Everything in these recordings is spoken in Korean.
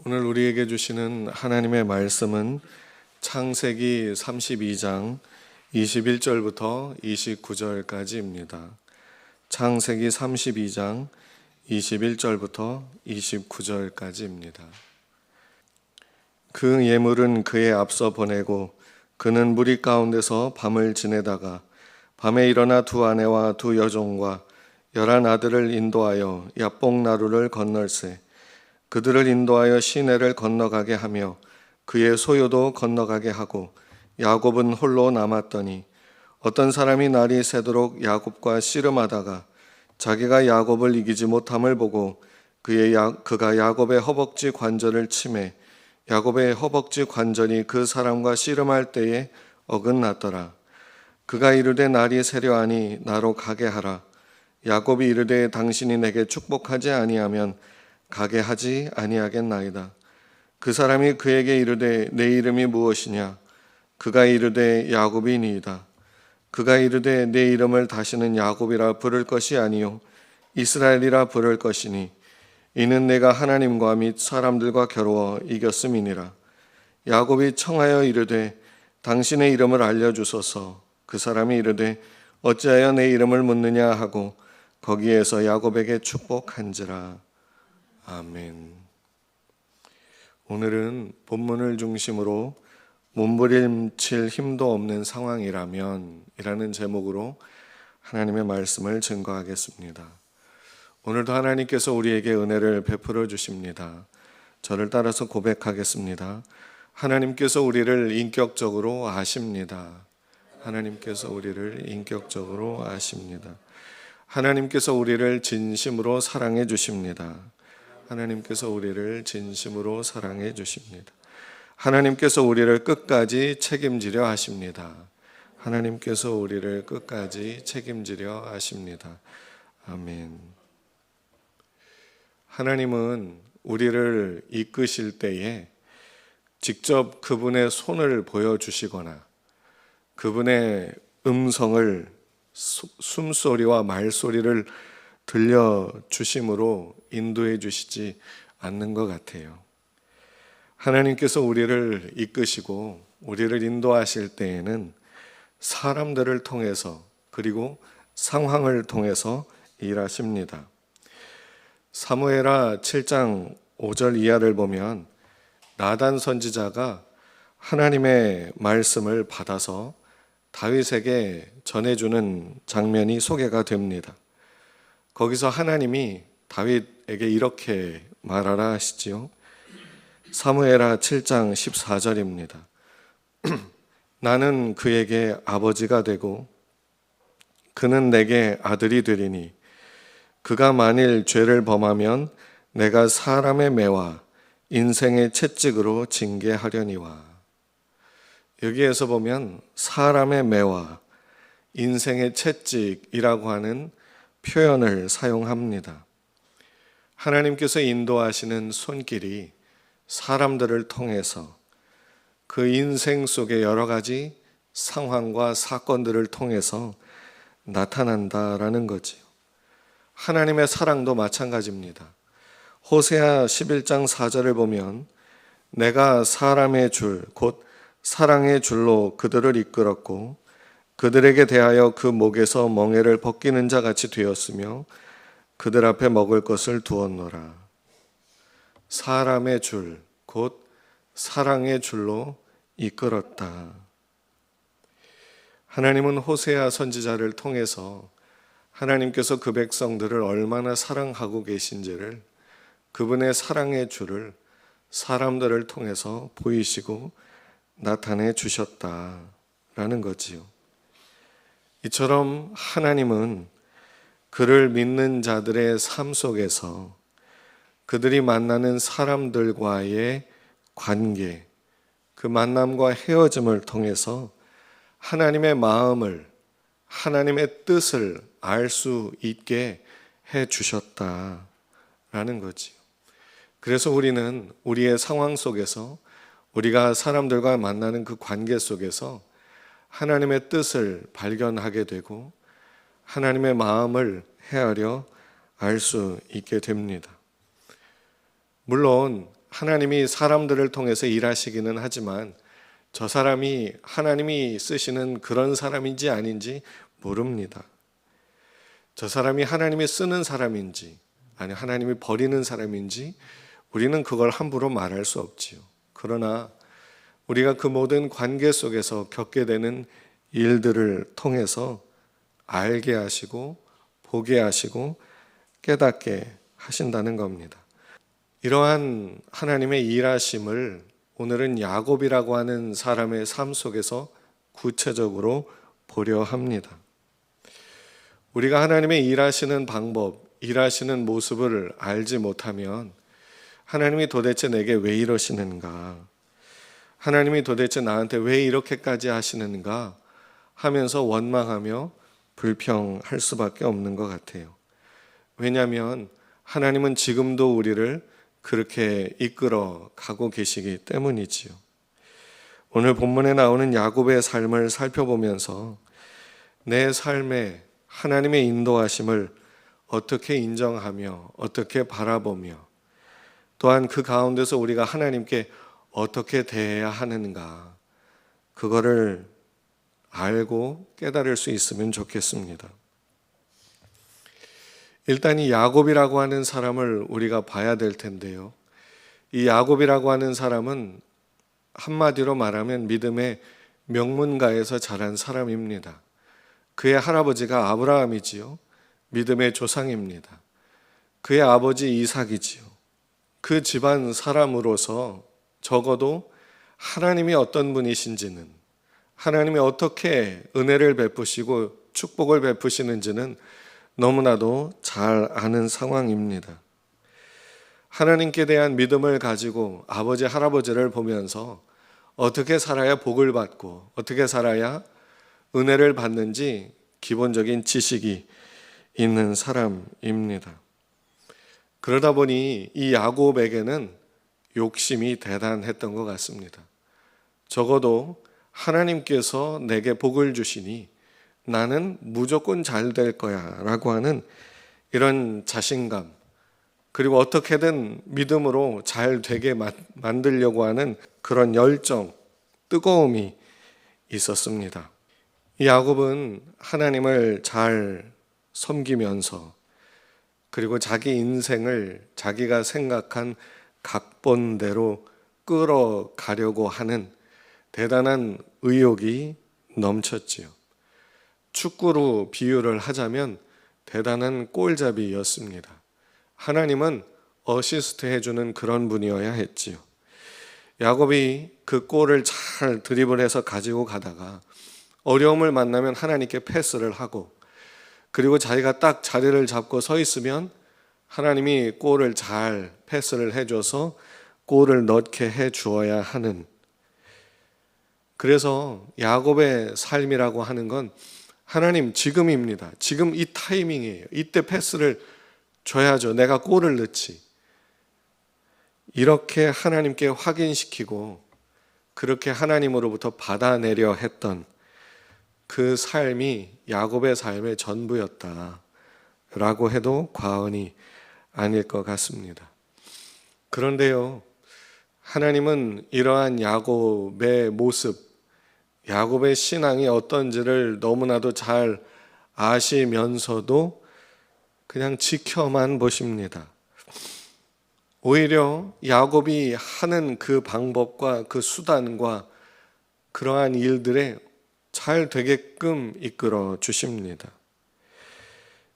오늘 우리에게 주시는 하나님의 말씀은 창세기 32장 21절부터 29절까지입니다. 창세기 32장 21절부터 29절까지입니다. 그 예물은 그에 앞서 보내고 그는 무리 가운데서 밤을 지내다가 밤에 일어나 두 아내와 두 여종과 11 아들을 인도하여 야복 나루를 건널세 그들을 인도하여 시내를 건너가게 하며 그의 소유도 건너가게 하고 야곱은 홀로 남았더니 어떤 사람이 날이 새도록 야곱과 씨름하다가 자기가 야곱을 이기지 못함을 보고 그가 야곱의 허벅지 관절을 치매 야곱의 허벅지 관절이 그 사람과 씨름할 때에 어긋났더라. 그가 이르되 날이 새려하니 나로 가게 하라. 야곱이 이르되 당신이 내게 축복하지 아니하면 가게 하지 아니하겠나이다. 그 사람이 그에게 이르되 내 이름이 무엇이냐? 그가 이르되 야곱이니이다. 그가 이르되 내 이름을 다시는 야곱이라 부를 것이 아니요 이스라엘이라 부를 것이니 이는 내가 하나님과 및 사람들과 겨루어 이겼음이니라. 야곱이 청하여 이르되 당신의 이름을 알려주소서. 그 사람이 이르되 어찌하여 내 이름을 묻느냐 하고 거기에서 야곱에게 축복한지라. 아멘. 오늘은 본문을 중심으로 몸부림칠 힘도 없는 상황이라면 이라는 제목으로 하나님의 말씀을 증거하겠습니다. 오늘도 하나님께서 우리에게 은혜를 베풀어 주십니다. 저를 따라서 고백하겠습니다. 하나님께서 우리를 인격적으로 아십니다. 하나님께서 우리를 인격적으로 아십니다. 하나님께서 우리를 진심으로 사랑해 주십니다. 하나님께서 우리를 진심으로 사랑해 주십니다. 하나님께서 우리를 끝까지 책임지려 하십니다. 하나님께서 우리를 끝까지 책임지려 하십니다. 아멘. 하나님은 우리를 이끄실 때에 직접 그분의 손을 보여주시거나 그분의 음성을 숨소리와 말소리를 들려주심으로 인도해 주시지 않는 것 같아요. 하나님께서 우리를 이끄시고 우리를 인도하실 때에는 사람들을 통해서 그리고 상황을 통해서 일하십니다. 사무엘하 7장 5절 이하를 보면 나단 선지자가 하나님의 말씀을 받아서 다윗에게 전해주는 장면이 소개가 됩니다. 거기서 하나님이 다윗에게 이렇게 말하라 하시지요. 사무엘하 7장 14절입니다. 나는 그에게 아버지가 되고 그는 내게 아들이 되리니 그가 만일 죄를 범하면 내가 사람의 매와 인생의 채찍으로 징계하려니와. 여기에서 보면 사람의 매와 인생의 채찍이라고 하는 표현을 사용합니다. 하나님께서 인도하시는 손길이 사람들을 통해서 그 인생 속의 여러 가지 상황과 사건들을 통해서 나타난다라는 거지요. 하나님의 사랑도 마찬가지입니다. 호세아 11장 4절을 보면 내가 사람의 줄, 곧 사랑의 줄로 그들을 이끌었고 그들에게 대하여 그 목에서 멍에를 벗기는 자 같이 되었으며 그들 앞에 먹을 것을 두었노라. 사람의 줄, 곧 사랑의 줄로 이끌었다. 하나님은 호세아 선지자를 통해서 하나님께서 그 백성들을 얼마나 사랑하고 계신지를 그분의 사랑의 줄을 사람들을 통해서 보이시고 나타내 주셨다라는 거지요. 이처럼 하나님은 그를 믿는 자들의 삶 속에서 그들이 만나는 사람들과의 관계, 그 만남과 헤어짐을 통해서 하나님의 마음을, 하나님의 뜻을 알 수 있게 해 주셨다라는 거지요. 그래서 우리는 우리의 상황 속에서 우리가 사람들과 만나는 그 관계 속에서 하나님의 뜻을 발견하게 되고 하나님의 마음을 헤아려 알 수 있게 됩니다. 물론 하나님이 사람들을 통해서 일하시기는 하지만 저 사람이 하나님이 쓰시는 그런 사람인지 아닌지 모릅니다. 저 사람이 하나님이 쓰는 사람인지 아니 하나님이 버리는 사람인지 우리는 그걸 함부로 말할 수 없지요. 그러나 우리가 그 모든 관계 속에서 겪게 되는 일들을 통해서 알게 하시고 보게 하시고 깨닫게 하신다는 겁니다. 이러한 하나님의 일하심을 오늘은 야곱이라고 하는 사람의 삶 속에서 구체적으로 보려 합니다. 우리가 하나님의 일하시는 방법, 일하시는 모습을 알지 못하면 하나님이 도대체 내게 왜 이러시는가? 하나님이 도대체 나한테 왜 이렇게까지 하시는가? 하면서 원망하며 불평할 수밖에 없는 것 같아요. 왜냐하면 하나님은 지금도 우리를 그렇게 이끌어 가고 계시기 때문이지요. 오늘 본문에 나오는 야곱의 삶을 살펴보면서 내 삶에 하나님의 인도하심을 어떻게 인정하며 어떻게 바라보며 또한 그 가운데서 우리가 하나님께 어떻게 대해야 하는가 그거를 알고 깨달을 수 있으면 좋겠습니다. 일단 이 야곱이라고 하는 사람을 우리가 봐야 될 텐데요. 이 야곱이라고 하는 사람은 한마디로 말하면 믿음의 명문가에서 자란 사람입니다. 그의 할아버지가 아브라함이지요. 믿음의 조상입니다. 그의 아버지 이삭이지요. 그 집안 사람으로서 적어도 하나님이 어떤 분이신지는 하나님이 어떻게 은혜를 베푸시고 축복을 베푸시는지는 너무나도 잘 아는 상황입니다. 하나님께 대한 믿음을 가지고 아버지, 할아버지를 보면서 어떻게 살아야 복을 받고 어떻게 살아야 은혜를 받는지 기본적인 지식이 있는 사람입니다. 그러다 보니 이 야곱에게는 욕심이 대단했던 것 같습니다. 적어도 하나님께서 내게 복을 주시니 나는 무조건 잘 될 거야 라고 하는 이런 자신감, 그리고 어떻게든 믿음으로 잘 되게 만들려고 하는 그런 열정, 뜨거움이 있었습니다. 이 야곱은 하나님을 잘 섬기면서 그리고 자기 인생을 자기가 생각한 각본대로 끌어가려고 하는 대단한 의욕이 넘쳤지요. 축구로 비유를 하자면 대단한 골잡이였습니다. 하나님은 어시스트 해주는 그런 분이어야 했지요. 야곱이 그 골을 잘 드리블해서 가지고 가다가 어려움을 만나면 하나님께 패스를 하고 그리고 자기가 딱 자리를 잡고 서 있으면 하나님이 골을 잘 패스를 해줘서 골을 넣게 해 주어야 하는, 그래서 야곱의 삶이라고 하는 건 하나님 지금입니다. 지금 이 타이밍이에요. 이때 패스를 줘야죠. 내가 골을 넣지. 이렇게 하나님께 확인시키고 그렇게 하나님으로부터 받아내려 했던 그 삶이 야곱의 삶의 전부였다라고 해도 과언이 아닐 것 같습니다. 그런데요, 하나님은 이러한 야곱의 모습, 야곱의 신앙이 어떤지를 너무나도 잘 아시면서도 그냥 지켜만 보십니다. 오히려 야곱이 하는 그 방법과 그 수단과 그러한 일들에 잘 되게끔 이끌어 주십니다.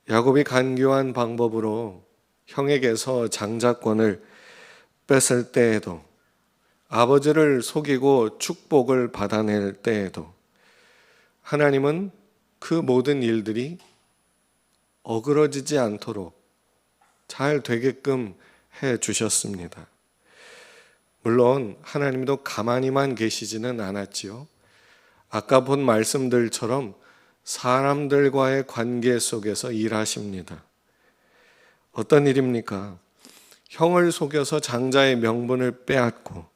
야곱이 간교한 방법으로 형에게서 장자권을 뺐을 때에도, 아버지를 속이고 축복을 받아낼 때에도 하나님은 그 모든 일들이 어그러지지 않도록 잘 되게끔 해 주셨습니다. 물론 하나님도 가만히만 계시지는 않았지요. 아까 본 말씀들처럼 사람들과의 관계 속에서 일하십니다. 어떤 일입니까? 형을 속여서 장자의 명분을 빼앗고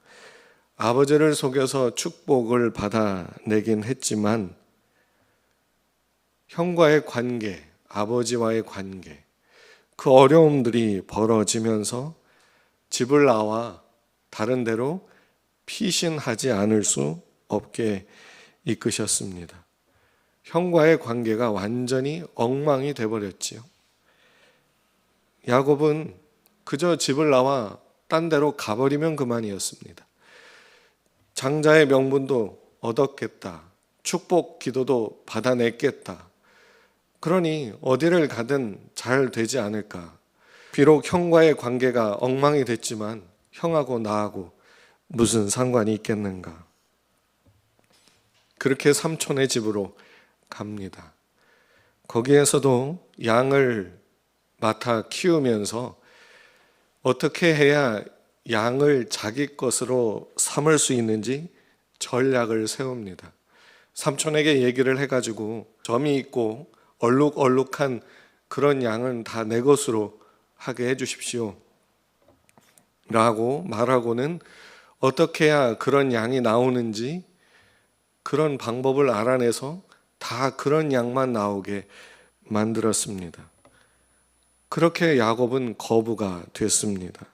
아버지를 속여서 축복을 받아내긴 했지만 형과의 관계, 아버지와의 관계, 그 어려움들이 벌어지면서 집을 나와 다른 데로 피신하지 않을 수 없게 이끄셨습니다. 형과의 관계가 완전히 엉망이 돼버렸지요. 야곱은 그저 집을 나와 딴 데로 가버리면 그만이었습니다. 장자의 명분도 얻었겠다. 축복 기도도 받아냈겠다. 그러니 어디를 가든 잘 되지 않을까. 비록 형과의 관계가 엉망이 됐지만 형하고 나하고 무슨 상관이 있겠는가. 그렇게 삼촌의 집으로 갑니다. 거기에서도 양을 맡아 키우면서 어떻게 해야 양을 자기 것으로 삼을 수 있는지 전략을 세웁니다. 삼촌에게 얘기를 해가지고 점이 있고 얼룩얼룩한 그런 양은 다 내 것으로 하게 해주십시오 라고 말하고는 어떻게 해야 그런 양이 나오는지 그런 방법을 알아내서 다 그런 양만 나오게 만들었습니다. 그렇게 야곱은 거부가 됐습니다.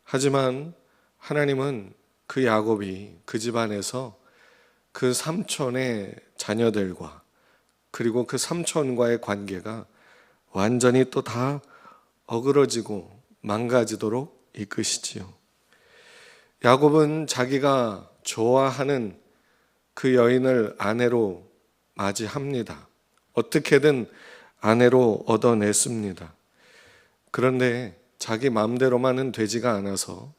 하지만 하나님은 그 야곱이 그 집안에서 그 삼촌의 자녀들과 그리고 그 삼촌과의 관계가 완전히 또 다 어그러지고 망가지도록 이끄시지요. 야곱은 자기가 좋아하는 그 여인을 아내로 맞이합니다. 어떻게든 아내로 얻어냈습니다. 그런데 자기 마음대로만은 되지가 않아서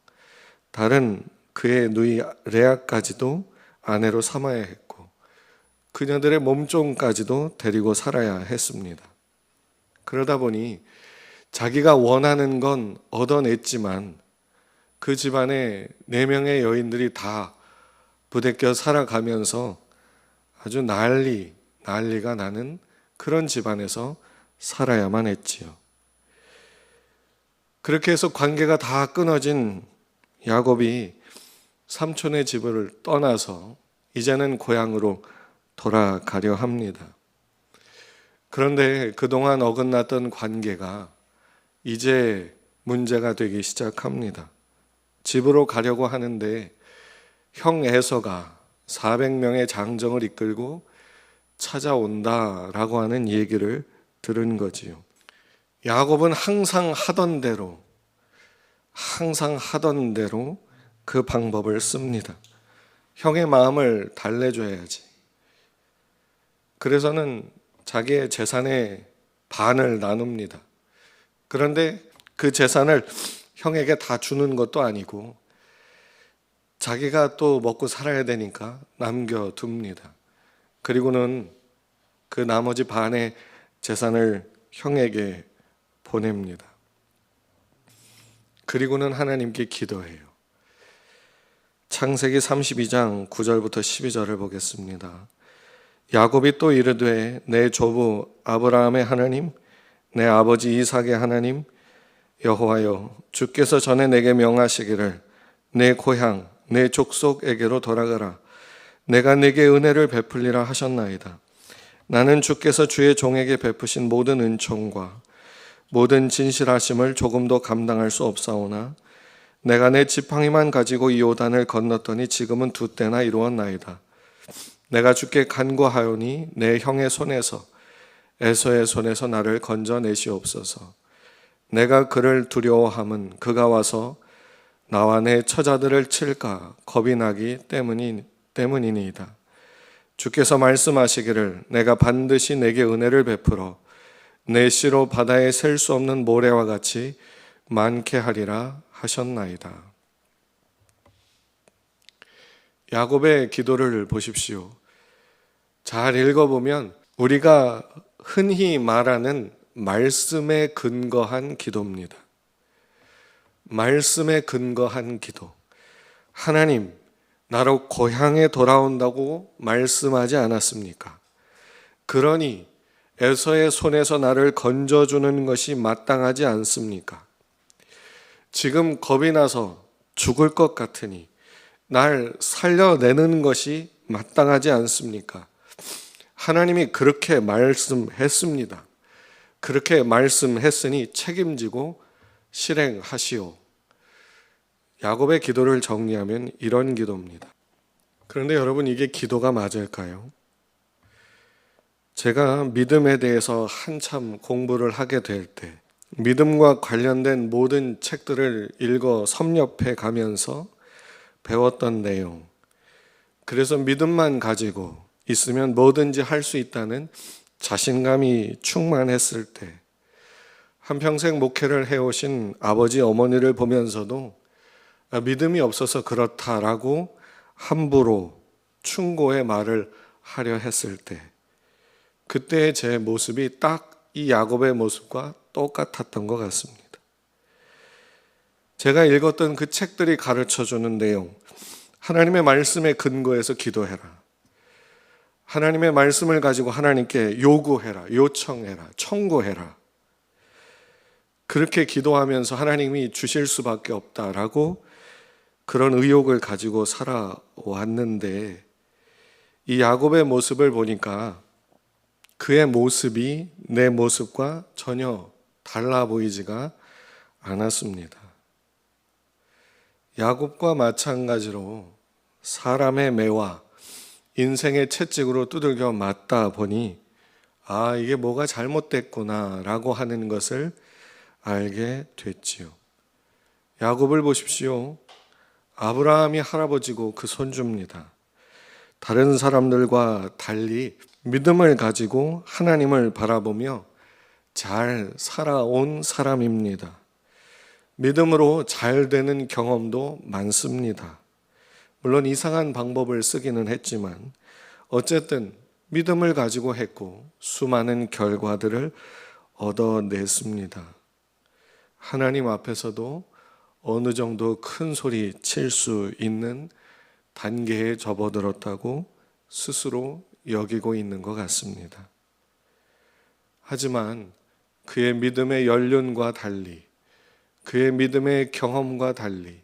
다른 그의 누이 레아까지도 아내로 삼아야 했고 그녀들의 몸종까지도 데리고 살아야 했습니다. 그러다 보니 자기가 원하는 건 얻어냈지만 그 집안에 4명의 여인들이 다 부대껴 살아가면서 아주 난리가 나는 그런 집안에서 살아야만 했지요. 그렇게 해서 관계가 다 끊어진 야곱이 삼촌의 집을 떠나서 이제는 고향으로 돌아가려 합니다. 그런데 그동안 어긋났던 관계가 이제 문제가 되기 시작합니다. 집으로 가려고 하는데 형 에서가 400명의 장정을 이끌고 찾아온다라고 하는 얘기를 들은 거지요. 야곱은 항상 하던 대로 그 방법을 씁니다. 형의 마음을 달래줘야지. 그래서는 자기의 재산의 반을 나눕니다. 그런데 그 재산을 형에게 다 주는 것도 아니고 자기가 또 먹고 살아야 되니까 남겨둡니다. 그리고는 그 나머지 반의 재산을 형에게 보냅니다. 그리고는 하나님께 기도해요. 창세기 32장 9절부터 12절을 보겠습니다. 야곱이 또 이르되 내 조부 아브라함의 하나님 내 아버지 이삭의 하나님 여호와여 주께서 전에 내게 명하시기를 내 고향 내 족속에게로 돌아가라 내가 내게 은혜를 베풀리라 하셨나이다. 나는 주께서 주의 종에게 베푸신 모든 은총과 모든 진실하심을 조금도 감당할 수 없사오나 내가 내 지팡이만 가지고 이 요단을 건넜더니 지금은 2때나 이루었나이다. 내가 주께 간구하오니 내 형의 손에서 에서의 손에서 나를 건져내시옵소서. 내가 그를 두려워함은 그가 와서 나와 내 처자들을 칠까 겁이 나기 때문이니이다. 주께서 말씀하시기를 내가 반드시 내게 은혜를 베풀어 내 씨로 바다에 셀 수 없는 모래와 같이 많게 하리라 하셨나이다. 야곱의 기도를 보십시오. 잘 읽어보면 우리가 흔히 말하는 말씀에 근거한 기도입니다. 말씀에 근거한 기도. 하나님, 나로 고향에 돌아온다고 말씀하지 않았습니까? 그러니 에서의 손에서 나를 건져주는 것이 마땅하지 않습니까? 지금 겁이 나서 죽을 것 같으니 날 살려내는 것이 마땅하지 않습니까? 하나님이 그렇게 말씀했습니다. 그렇게 말씀했으니 책임지고 실행하시오. 야곱의 기도를 정리하면 이런 기도입니다. 그런데 여러분, 이게 기도가 맞을까요? 제가 믿음에 대해서 한참 공부를 하게 될 때, 믿음과 관련된 모든 책들을 읽어 섭렵해 가면서 배웠던 내용, 그래서 믿음만 가지고 있으면 뭐든지 할 수 있다는 자신감이 충만했을 때, 한평생 목회를 해오신 아버지 어머니를 보면서도 믿음이 없어서 그렇다라고 함부로 충고의 말을 하려 했을 때, 그때의 제 모습이 딱 이 야곱의 모습과 똑같았던 것 같습니다. 제가 읽었던 그 책들이 가르쳐주는 내용, 하나님의 말씀에 근거해서 기도해라, 하나님의 말씀을 가지고 하나님께 요구해라, 요청해라, 청구해라, 그렇게 기도하면서 하나님이 주실 수밖에 없다라고 그런 의욕을 가지고 살아왔는데, 이 야곱의 모습을 보니까 그의 모습이 내 모습과 전혀 달라 보이지가 않았습니다. 야곱과 마찬가지로 사람의 매와 인생의 채찍으로 두들겨 맞다 보니 이게 뭐가 잘못됐구나 라고 하는 것을 알게 됐지요. 야곱을 보십시오. 아브라함이 할아버지고 그 손주입니다. 다른 사람들과 달리 믿음을 가지고 하나님을 바라보며 잘 살아온 사람입니다. 믿음으로 잘 되는 경험도 많습니다. 물론 이상한 방법을 쓰기는 했지만 어쨌든 믿음을 가지고 했고 수많은 결과들을 얻어냈습니다. 하나님 앞에서도 어느 정도 큰 소리 칠 수 있는 단계에 접어들었다고 스스로 여기고 있는 것 같습니다. 하지만 그의 믿음의 연륜과 달리, 그의 믿음의 경험과 달리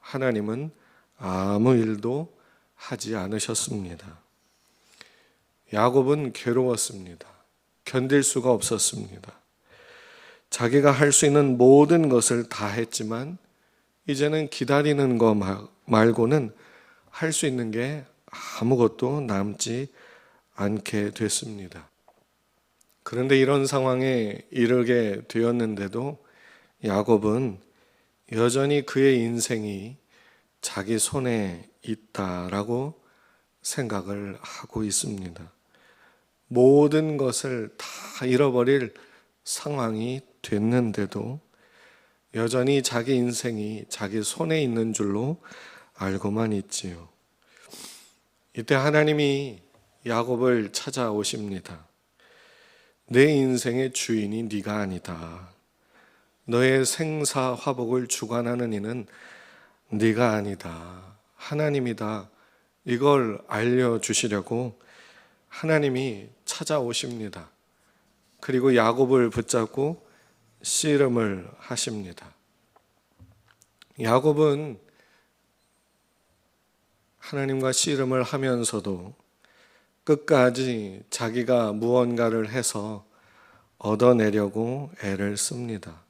하나님은 아무 일도 하지 않으셨습니다. 야곱은 괴로웠습니다. 견딜 수가 없었습니다. 자기가 할 수 있는 모든 것을 다 했지만 이제는 기다리는 거 말고는 할 수 있는 게 아무것도 남지 않게 됐습니다. 그런데 이런 상황에 이르게 되었는데도 야곱은 여전히 그의 인생이 자기 손에 있다라고 생각을 하고 있습니다. 모든 것을 다 잃어버릴 상황이 됐는데도 여전히 자기 인생이 자기 손에 있는 줄로 알고만 있지요. 이때 하나님이 야곱을 찾아오십니다. 내 인생의 주인이 네가 아니다. 너의 생사화복을 주관하는 이는 네가 아니다. 하나님이다. 이걸 알려주시려고 하나님이 찾아오십니다. 그리고 야곱을 붙잡고 씨름을 하십니다. 야곱은 하나님과 씨름을 하면서도 끝까지 자기가 무언가를 해서 얻어내려고 애를 씁니다.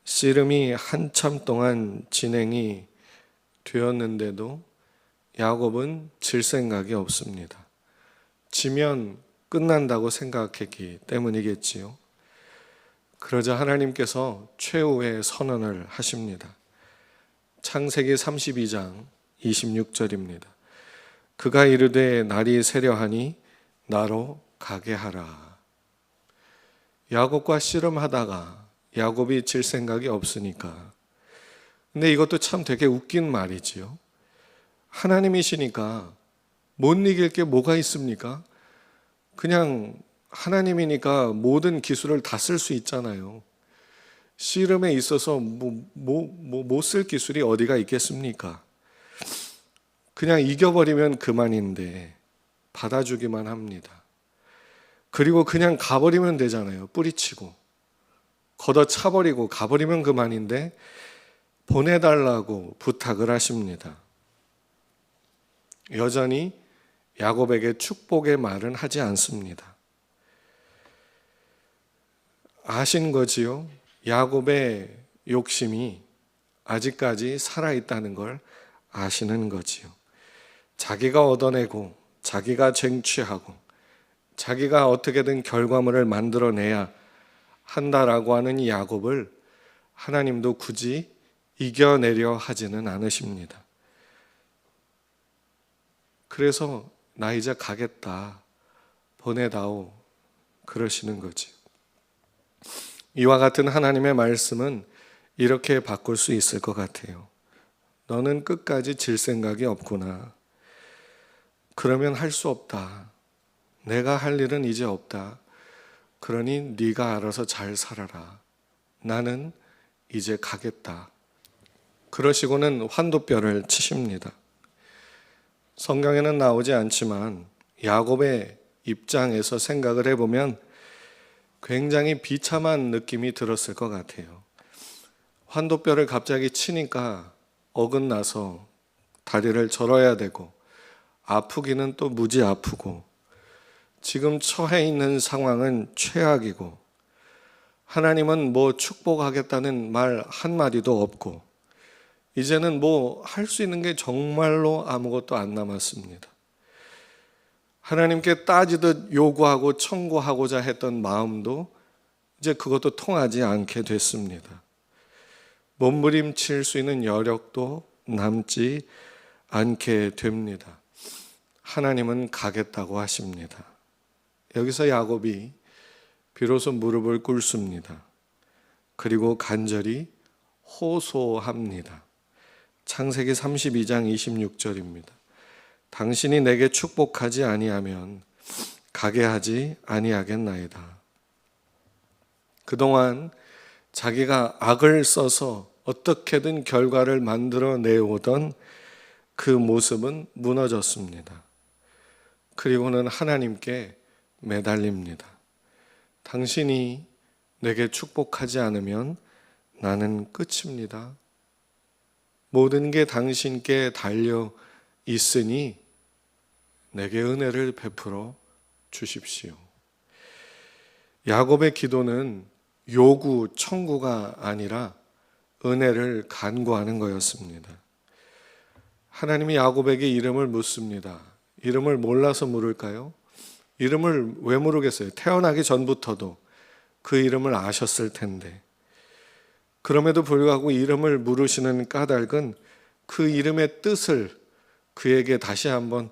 씨름이 한참 동안 진행이 되었는데도 야곱은 질 생각이 없습니다. 지면 끝난다고 생각했기 때문이겠지요. 그러자 하나님께서 최후의 선언을 하십니다. 창세기 32장 26절입니다. 그가 이르되 날이 새려하니 나로 가게 하라. 야곱과 씨름하다가 야곱이 질 생각이 없으니까. 근데 이것도 참 되게 웃긴 말이지요. 하나님이시니까 못 이길 게 뭐가 있습니까? 그냥 하나님이니까 모든 기술을 다 쓸 수 있잖아요. 씨름에 있어서 못 쓸 기술이 어디가 있겠습니까? 그냥 이겨버리면 그만인데 받아주기만 합니다. 그리고 그냥 가버리면 되잖아요. 뿌리치고 걷어차버리고 가버리면 그만인데 보내달라고 부탁을 하십니다. 여전히 야곱에게 축복의 말은 하지 않습니다. 아신 거지요? 야곱의 욕심이 아직까지 살아있다는 걸 아시는 거지요. 자기가 얻어내고 자기가 쟁취하고 자기가 어떻게든 결과물을 만들어내야 한다라고 하는 이 야곱을 하나님도 굳이 이겨내려 하지는 않으십니다. 그래서 나 이제 가겠다, 보내다오 그러시는 거지. 이와 같은 하나님의 말씀은 이렇게 바꿀 수 있을 것 같아요. 너는 끝까지 질 생각이 없구나. 그러면 할 수 없다. 내가 할 일은 이제 없다. 그러니 네가 알아서 잘 살아라. 나는 이제 가겠다. 그러시고는 환도뼈를 치십니다. 성경에는 나오지 않지만 야곱의 입장에서 생각을 해보면 굉장히 비참한 느낌이 들었을 것 같아요. 환도뼈를 갑자기 치니까 어긋나서 다리를 절어야 되고 아프기는 또 무지 아프고 지금 처해 있는 상황은 최악이고 하나님은 뭐 축복하겠다는 말 한마디도 없고 이제는 뭐 할 수 있는 게 정말로 아무것도 안 남았습니다. 하나님께 따지듯 요구하고 청구하고자 했던 마음도 이제 그것도 통하지 않게 됐습니다. 몸부림칠 수 있는 여력도 남지 않게 됩니다. 하나님은 가겠다고 하십니다. 여기서 야곱이 비로소 무릎을 꿇습니다. 그리고 간절히 호소합니다. 창세기 32장 26절입니다. 당신이 내게 축복하지 아니하면 가게 하지 아니하겠나이다. 그동안 자기가 악을 써서 어떻게든 결과를 만들어내오던 그 모습은 무너졌습니다. 그리고는 하나님께 매달립니다. 당신이 내게 축복하지 않으면 나는 끝입니다. 모든 게 당신께 달려 있으니 내게 은혜를 베풀어 주십시오. 야곱의 기도는 요구, 청구가 아니라 은혜를 간구하는 거였습니다. 하나님이 야곱에게 이름을 묻습니다. 이름을 몰라서 물을까요? 이름을 왜 모르겠어요? 태어나기 전부터도 그 이름을 아셨을 텐데. 그럼에도 불구하고 이름을 물으시는 까닭은 그 이름의 뜻을 그에게 다시 한번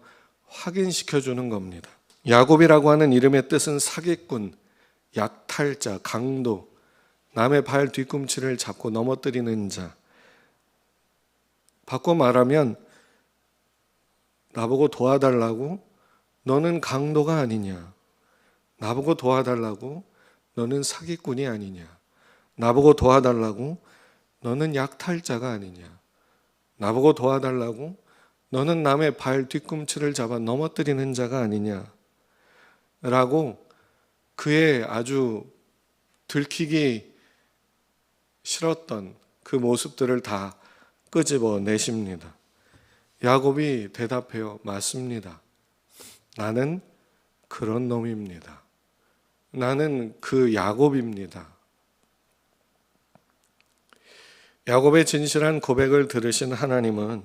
확인시켜 주는 겁니다. 야곱이라고 하는 이름의 뜻은 사기꾼, 약탈자, 강도, 남의 발 뒤꿈치를 잡고 넘어뜨리는 자. 바꿔 말하면 나보고 도와달라고 너는 강도가 아니냐. 나보고 도와달라고 너는 사기꾼이 아니냐. 나보고 도와달라고 너는 약탈자가 아니냐. 나보고 도와달라고 너는 남의 발 뒤꿈치를 잡아 넘어뜨리는 자가 아니냐. 라고 그의 아주 들키기 싫었던 그 모습들을 다 끄집어내십니다. 야곱이 대답해요. 맞습니다. 나는 그런 놈입니다. 나는 그 야곱입니다. 야곱의 진실한 고백을 들으신 하나님은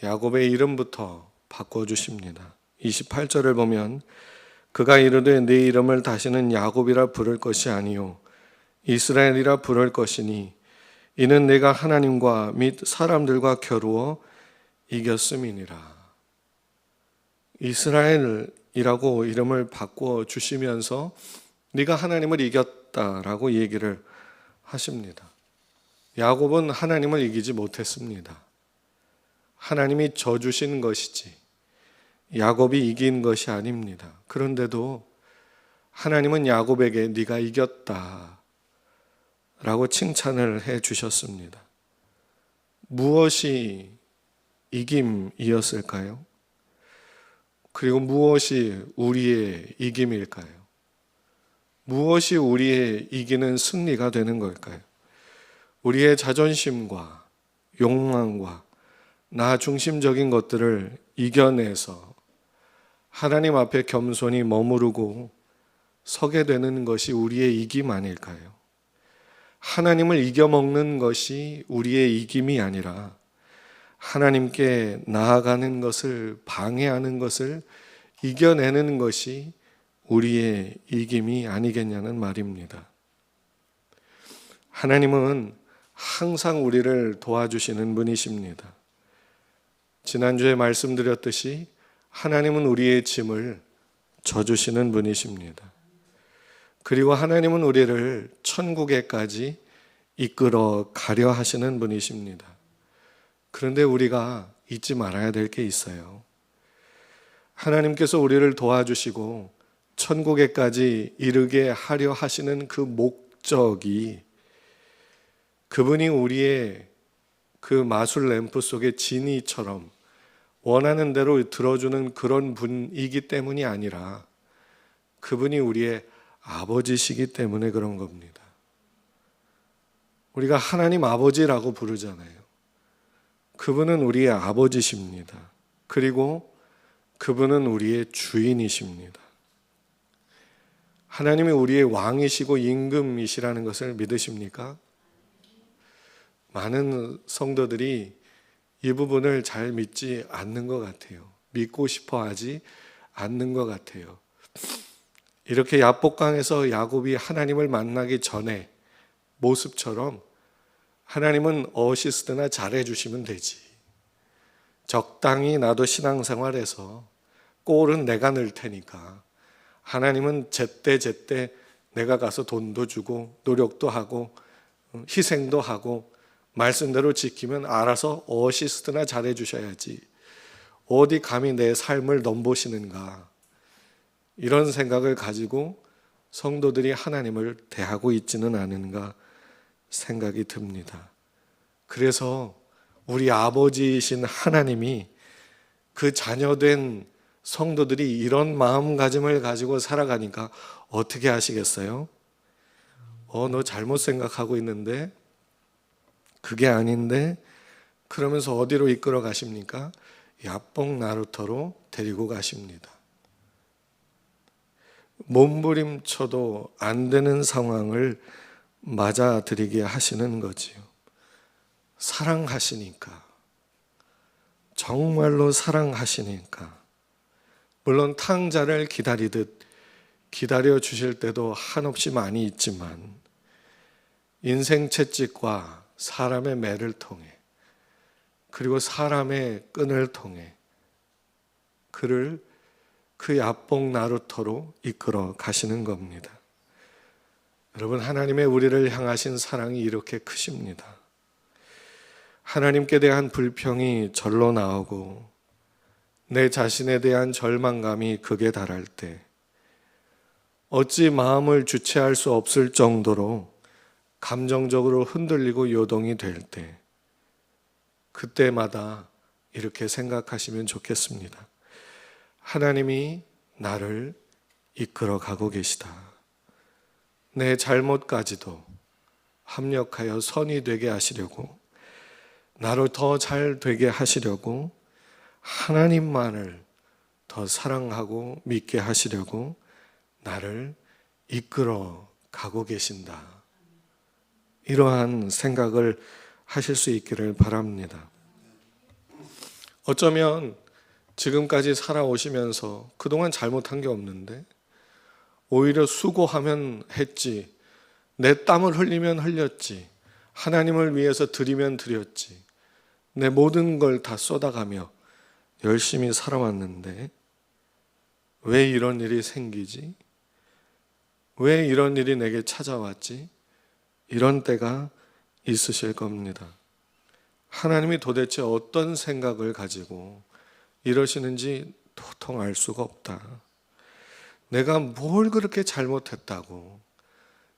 야곱의 이름부터 바꿔주십니다. 28절을 보면 그가 이르되 네 이름을 다시는 야곱이라 부를 것이 아니요 이스라엘이라 부를 것이니 이는 내가 하나님과 및 사람들과 겨루어 이겼음이니라. 이스라엘이라고 이름을 바꿔주시면서 네가 하나님을 이겼다라고 얘기를 하십니다. 야곱은 하나님을 이기지 못했습니다. 하나님이 져주신 것이지 야곱이 이긴 것이 아닙니다. 그런데도 하나님은 야곱에게 네가 이겼다 라고 칭찬을 해 주셨습니다. 무엇이 이김이었을까요? 그리고 무엇이 우리의 이김일까요? 무엇이 우리의 이기는 승리가 되는 걸까요? 우리의 자존심과 욕망과 나 중심적인 것들을 이겨내서 하나님 앞에 겸손히 머무르고 서게 되는 것이 우리의 이김 아닐까요? 하나님을 이겨먹는 것이 우리의 이김이 아니라 하나님께 나아가는 것을 방해하는 것을 이겨내는 것이 우리의 이김이 아니겠냐는 말입니다. 하나님은 항상 우리를 도와주시는 분이십니다. 지난주에 말씀드렸듯이 하나님은 우리의 짐을 져주시는 분이십니다. 그리고 하나님은 우리를 천국에까지 이끌어 가려 하시는 분이십니다. 그런데 우리가 잊지 말아야 될 게 있어요. 하나님께서 우리를 도와주시고 천국에까지 이르게 하려 하시는 그 목적이 그분이 우리의 그 마술 램프 속의 지니처럼 원하는 대로 들어주는 그런 분이기 때문이 아니라 그분이 우리의 아버지시기 때문에 그런 겁니다. 우리가 하나님 아버지라고 부르잖아요. 그분은 우리의 아버지십니다. 그리고 그분은 우리의 주인이십니다. 하나님이 우리의 왕이시고 임금이시라는 것을 믿으십니까? 많은 성도들이 이 부분을 잘 믿지 않는 것 같아요. 믿고 싶어 하지 않는 것 같아요. 이렇게 야복강에서 야곱이 하나님을 만나기 전에 모습처럼 하나님은 어시스트나 잘해주시면 되지. 적당히 나도 신앙생활해서 꼴은 내가 늘 테니까 하나님은 제때 내가 가서 돈도 주고 노력도 하고 희생도 하고 말씀대로 지키면 알아서 어시스트나 잘해주셔야지. 어디 감히 내 삶을 넘보시는가. 이런 생각을 가지고 성도들이 하나님을 대하고 있지는 않은가 생각이 듭니다. 그래서 우리 아버지이신 하나님이 그 자녀된 성도들이 이런 마음가짐을 가지고 살아가니까 어떻게 하시겠어요? 너 잘못 생각하고 있는데 그게 아닌데 그러면서 어디로 이끌어 가십니까? 야복 나루터로 데리고 가십니다. 몸부림쳐도 안 되는 상황을 맞아들이게 하시는 거지요. 사랑하시니까. 정말로 사랑하시니까. 물론 탕자를 기다리듯 기다려 주실 때도 한없이 많이 있지만 인생 채찍과 사람의 매를 통해 그리고 사람의 끈을 통해 그를 그 야복 나루터로 이끌어 가시는 겁니다. 여러분, 하나님의 우리를 향하신 사랑이 이렇게 크십니다. 하나님께 대한 불평이 절로 나오고 내 자신에 대한 절망감이 극에 달할 때 어찌 마음을 주체할 수 없을 정도로 감정적으로 흔들리고 요동이 될 때 그때마다 이렇게 생각하시면 좋겠습니다. 하나님이 나를 이끌어 가고 계시다. 내 잘못까지도 합력하여 선이 되게 하시려고 나를 더 잘 되게 하시려고 하나님만을 더 사랑하고 믿게 하시려고 나를 이끌어 가고 계신다. 이러한 생각을 하실 수 있기를 바랍니다. 어쩌면 지금까지 살아오시면서 그동안 잘못한 게 없는데 오히려 수고하면 했지, 내 땀을 흘리면 흘렸지, 하나님을 위해서 드리면 드렸지, 내 모든 걸 다 쏟아가며 열심히 살아왔는데 왜 이런 일이 생기지? 왜 이런 일이 내게 찾아왔지? 이런 때가 있으실 겁니다. 하나님이 도대체 어떤 생각을 가지고 이러시는지 도통 알 수가 없다. 내가 뭘 그렇게 잘못했다고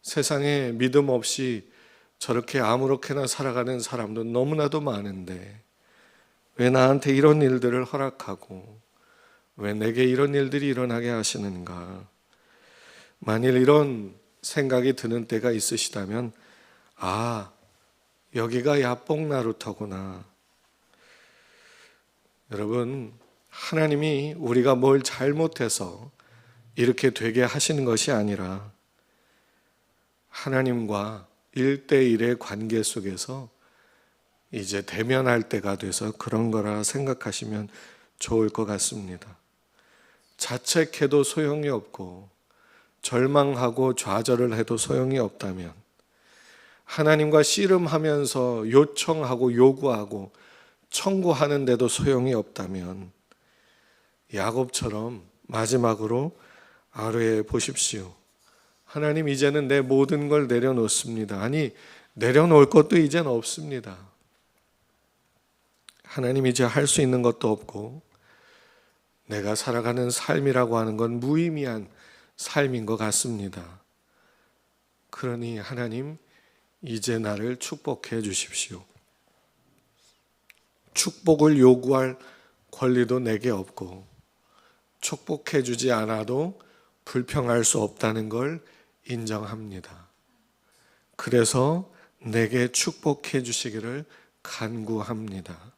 세상에 믿음 없이 저렇게 아무렇게나 살아가는 사람도 너무나도 많은데 왜 나한테 이런 일들을 허락하고 왜 내게 이런 일들이 일어나게 하시는가. 만일 이런 생각이 드는 때가 있으시다면 여기가 야복 나루터구나. 여러분, 하나님이 우리가 뭘 잘못해서 이렇게 되게 하시는 것이 아니라 하나님과 1대1의 관계 속에서 이제 대면할 때가 돼서 그런 거라 생각하시면 좋을 것 같습니다. 자책해도 소용이 없고 절망하고 좌절을 해도 소용이 없다면, 하나님과 씨름하면서 요청하고 요구하고 청구하는데도 소용이 없다면, 야곱처럼 마지막으로 아뢰 보십시오. 하나님, 이제는 내 모든 걸 내려놓습니다. 아니, 내려놓을 것도 이제는 없습니다. 하나님, 이제 할 수 있는 것도 없고 내가 살아가는 삶이라고 하는 건 무의미한 삶인 것 같습니다. 그러니 하나님, 이제 나를 축복해 주십시오. 축복을 요구할 권리도 내게 없고 축복해 주지 않아도 불평할 수 없다는 걸 인정합니다. 그래서 내게 축복해 주시기를 간구합니다.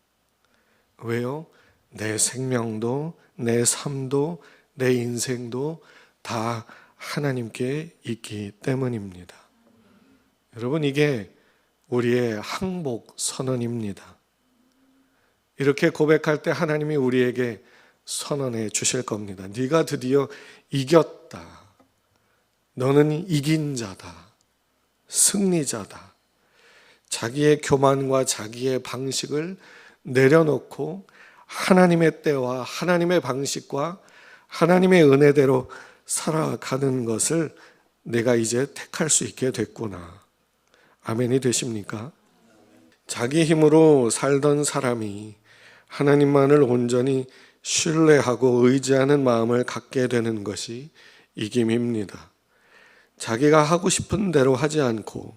왜요? 내 생명도 내 삶도 내 인생도 다 하나님께 있기 때문입니다. 여러분, 이게 우리의 항복 선언입니다. 이렇게 고백할 때 하나님이 우리에게 선언해 주실 겁니다. 네가 드디어 이겼다. 너는 이긴 자다. 승리자다. 자기의 교만과 자기의 방식을 내려놓고 하나님의 때와 하나님의 방식과 하나님의 은혜대로 살아가는 것을 내가 이제 택할 수 있게 됐구나. 아멘이 되십니까? 자기 힘으로 살던 사람이 하나님만을 온전히 신뢰하고 의지하는 마음을 갖게 되는 것이 이김입니다. 자기가 하고 싶은 대로 하지 않고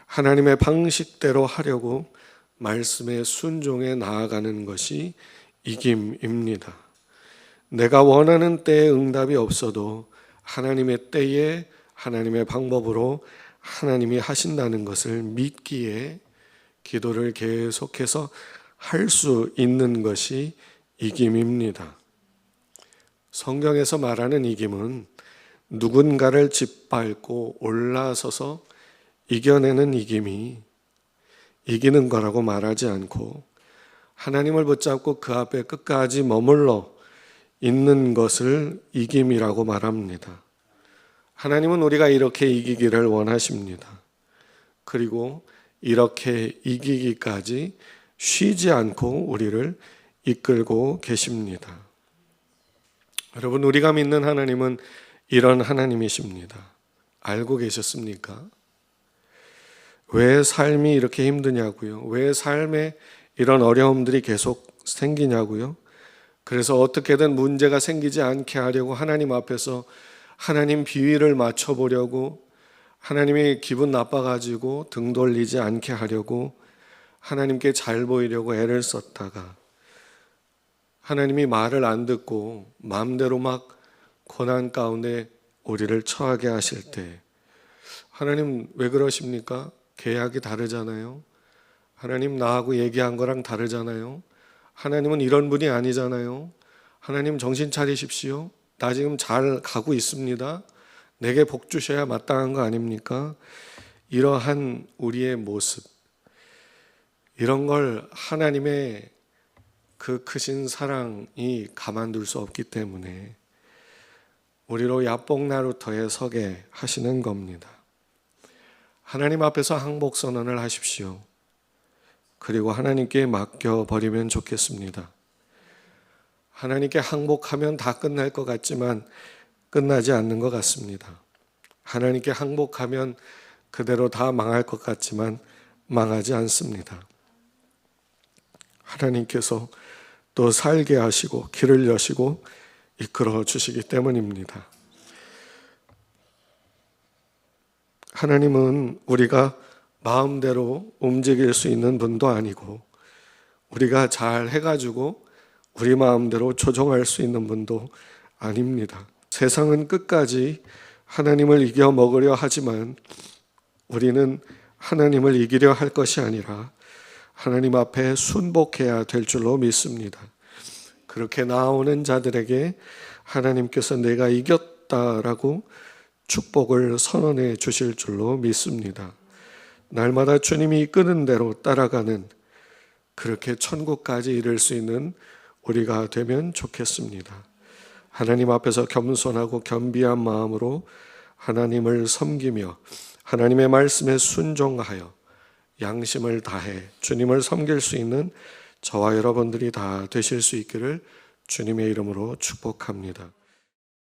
하나님의 방식대로 하려고 말씀에 순종해 나아가는 것이 이김입니다. 내가 원하는 때에 응답이 없어도 하나님의 때에 하나님의 방법으로 하나님이 하신다는 것을 믿기에 기도를 계속해서 할 수 있는 것이 이김입니다. 성경에서 말하는 이김은 누군가를 짓밟고 올라서서 이겨내는 이김이 이기는 거라고 말하지 않고 하나님을 붙잡고 그 앞에 끝까지 머물러 있는 것을 이김이라고 말합니다. 하나님은 우리가 이렇게 이기기를 원하십니다. 그리고 이렇게 이기기까지 쉬지 않고 우리를 이끌고 계십니다. 여러분, 우리가 믿는 하나님은 이런 하나님이십니다. 알고 계셨습니까? 왜 삶이 이렇게 힘드냐고요? 왜 삶에 이런 어려움들이 계속 생기냐고요? 그래서 어떻게든 문제가 생기지 않게 하려고 하나님 앞에서 하나님 비위를 맞춰보려고, 하나님이 기분 나빠가지고 등 돌리지 않게 하려고 하나님께 잘 보이려고 애를 썼다가 하나님이 말을 안 듣고 마음대로 막 고난 가운데 우리를 처하게 하실 때, 하나님 왜 그러십니까? 계약이 다르잖아요. 하나님 나하고 얘기한 거랑 다르잖아요. 하나님은 이런 분이 아니잖아요. 하나님 정신 차리십시오. 나 지금 잘 가고 있습니다. 내게 복 주셔야 마땅한 거 아닙니까? 이러한 우리의 모습, 이런 걸 하나님의 그 크신 사랑이 가만둘 수 없기 때문에 우리로 야복나루터에 서게 하시는 겁니다. 하나님 앞에서 항복 선언을 하십시오. 그리고 하나님께 맡겨버리면 좋겠습니다. 하나님께 항복하면 다 끝날 것 같지만 끝나지 않는 것 같습니다. 하나님께 항복하면 그대로 다 망할 것 같지만 망하지 않습니다. 하나님께서 또 살게 하시고 길을 여시고 이끌어 주시기 때문입니다. 하나님은 우리가 마음대로 움직일 수 있는 분도 아니고 우리가 잘 해가지고 우리 마음대로 조종할 수 있는 분도 아닙니다. 세상은 끝까지 하나님을 이겨 먹으려 하지만 우리는 하나님을 이기려 할 것이 아니라 하나님 앞에 순복해야 될 줄로 믿습니다. 그렇게 나아오는 자들에게 하나님께서 내가 이겼다라고 축복을 선언해 주실 줄로 믿습니다. 날마다 주님이 이끄는 대로 따라가는, 그렇게 천국까지 이를 수 있는 우리가 되면 좋겠습니다. 하나님 앞에서 겸손하고 겸비한 마음으로 하나님을 섬기며 하나님의 말씀에 순종하여 양심을 다해 주님을 섬길 수 있는 저와 여러분들이 다 되실 수 있기를 주님의 이름으로 축복합니다.